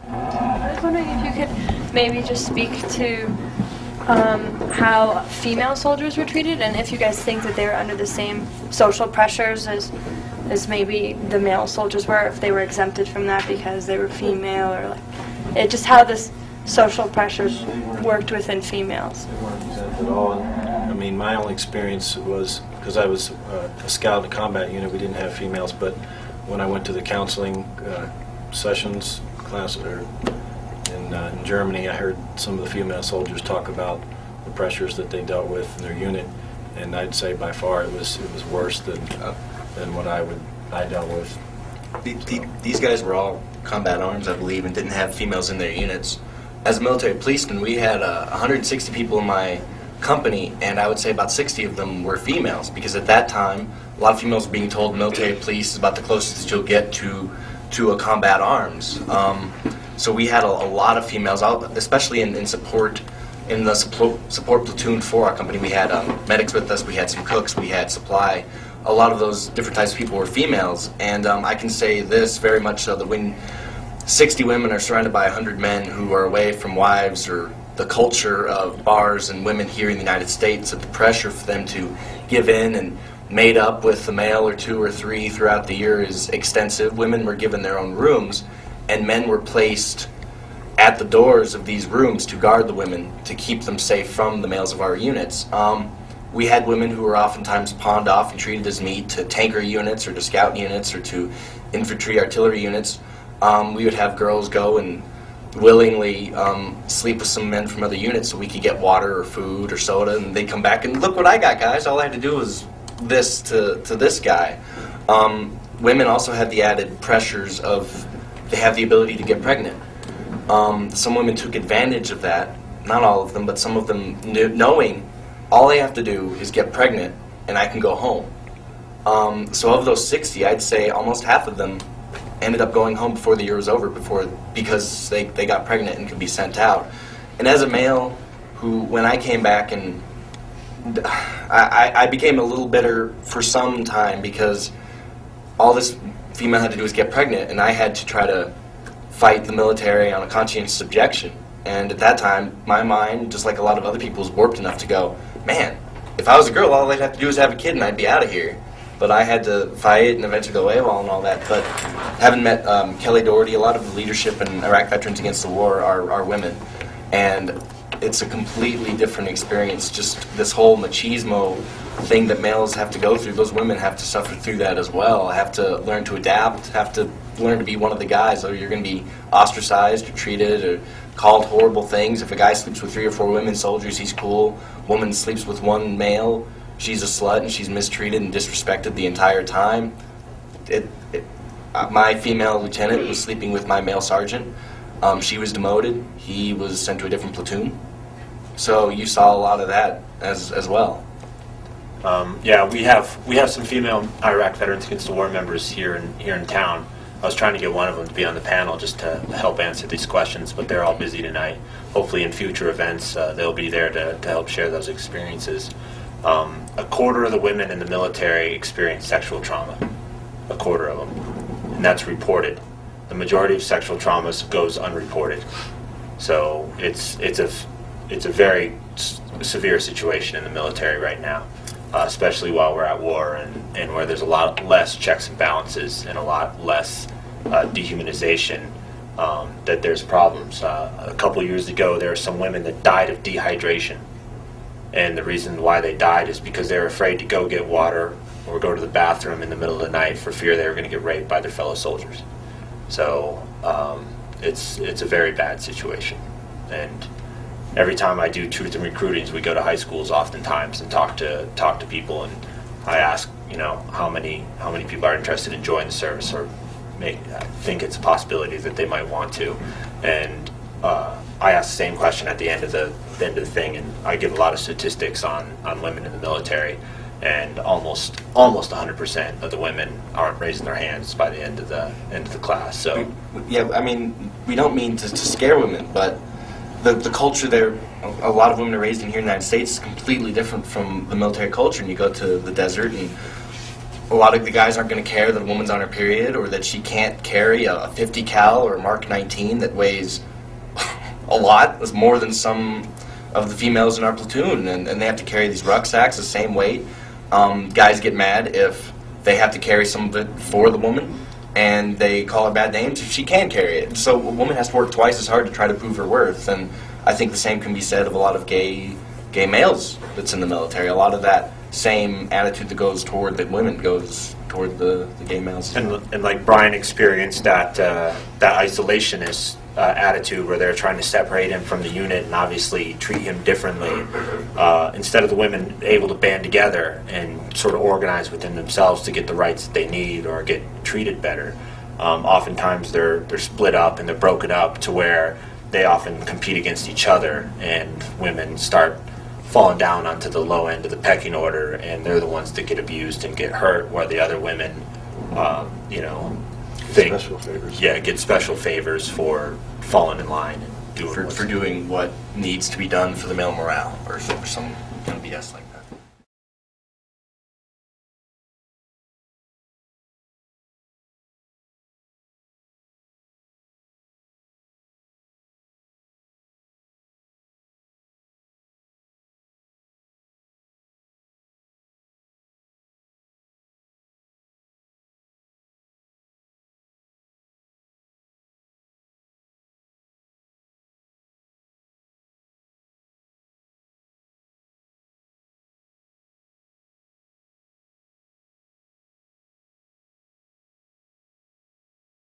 I was wondering if you could maybe just speak to how female soldiers were treated, and if you guys think that they were under the same social pressures as maybe the male soldiers were, if they were exempted from that because they were female, or like just how this social pressures worked within females. They weren't exempt at all. And, I mean, my only experience was because I was a scout in a combat unit. We didn't have females, but when I went to the counseling sessions class in Germany, I heard some of the female soldiers talk about the pressures that they dealt with in their unit, and I'd say by far it was worse than what I dealt with. These guys were all combat arms, I believe, and didn't have females in their units. As a military policeman, we had 160 people in my company, and I would say about 60 of them were females, because at that time, a lot of females were being told military police is about the closest you'll get to a combat arms. So we had a lot of females, especially in support, in the support platoon for our company. We had medics with us, we had some cooks, we had supply. A lot of those different types of people were females, and I can say this very much so, that when 60 women are surrounded by 100 men who are away from wives or the culture of bars and women here in the United States, that the pressure for them to give in and mate up with a male or two or three throughout the year is extensive. Women were given their own rooms, and men were placed at the doors of these rooms to guard the women, to keep them safe from the males of our units. We had women who were oftentimes pawned off and treated as meat to tanker units or to scout units or to infantry artillery units. We would have girls go and willingly sleep with some men from other units so we could get water or food or soda, and they'd come back and, look what I got, guys. All I had to do was this to this guy. Women also had the added pressures of they have the ability to get pregnant. Some women took advantage of that, not all of them, but some of them knowing all I have to do is get pregnant and I can go home. So of those 60, I'd say almost half of them ended up going home before the year was over, because they got pregnant and could be sent out. And as a male, who, when I came back, and I became a little bitter for some time, because all this female had to do was get pregnant, and I had to try to fight the military on a conscientious objection. And at that time, my mind, just like a lot of other people's, warped enough to go, man, if I was a girl, all I'd have to do is have a kid and I'd be out of here. But I had to fight and eventually go AWOL and all that. But having met Kelly Doherty, a lot of the leadership in Iraq Veterans Against the War are women. And it's a completely different experience. Just this whole machismo thing that males have to go through, those women have to suffer through that as well. Have to learn to adapt, have to learn to be one of the guys, or you're going to be ostracized or treated or called horrible things. If a guy sleeps with 3 or 4 women soldiers, he's cool. Woman sleeps with one male, she's a slut, and she's mistreated and disrespected the entire time. My female lieutenant was sleeping with my male sergeant. She was demoted. He was sent to a different platoon. So you saw a lot of that as well. Yeah, we have some female Iraq Veterans Against the War members here in town. I was trying to get one of them to be on the panel just to help answer these questions, but they're all busy tonight. Hopefully in future events they'll be there to help share those experiences. A quarter of the women in the military experience sexual trauma. A quarter of them. And that's reported. The majority of sexual traumas goes unreported. So it's a very severe situation in the military right now, especially while we're at war and where there's a lot less checks and balances and a lot less dehumanization, that there's problems. A couple years ago, there were some women that died of dehydration. And the reason why they died is because they were afraid to go get water or go to the bathroom in the middle of the night for fear they were going to get raped by their fellow soldiers. So it's a very bad situation. And every time I do truth in recruitings, we go to high schools oftentimes and talk to people, and I ask, how many people are interested in joining the service or think it's a possibility that they might want to. And I ask the same question at the end of the thing, and I give a lot of statistics on women in the military, and almost 100% of the women aren't raising their hands by the end of the class. So yeah, I mean, we don't mean to scare women, but the culture there, a lot of women are raised in here in the United States is completely different from the military culture. And you go to the desert, and a lot of the guys aren't going to care that a woman's on her period, or that she can't carry a 50 cal or Mark 19 that weighs a lot. It's more than some of the females in our platoon, and they have to carry these rucksacks the same weight. Guys get mad if they have to carry some of it for the woman, and they call her bad names if she can carry it. So a woman has to work twice as hard to try to prove her worth, and I think the same can be said of a lot of gay males that's in the military. A lot of that same attitude that goes toward the women goes toward the gay males. And like Brian experienced that isolationist attitude where they're trying to separate him from the unit and obviously treat him differently. Instead of the women able to band together and sort of organize within themselves to get the rights that they need or get treated better, oftentimes they're split up and they're broken up to where they often compete against each other, and women start falling down onto the low end of the pecking order, and they're the ones that get abused and get hurt, while the other women, Special favors. Yeah, get special favors for falling in line and doing for doing what needs to be done for the male morale, or some kind of BS like that.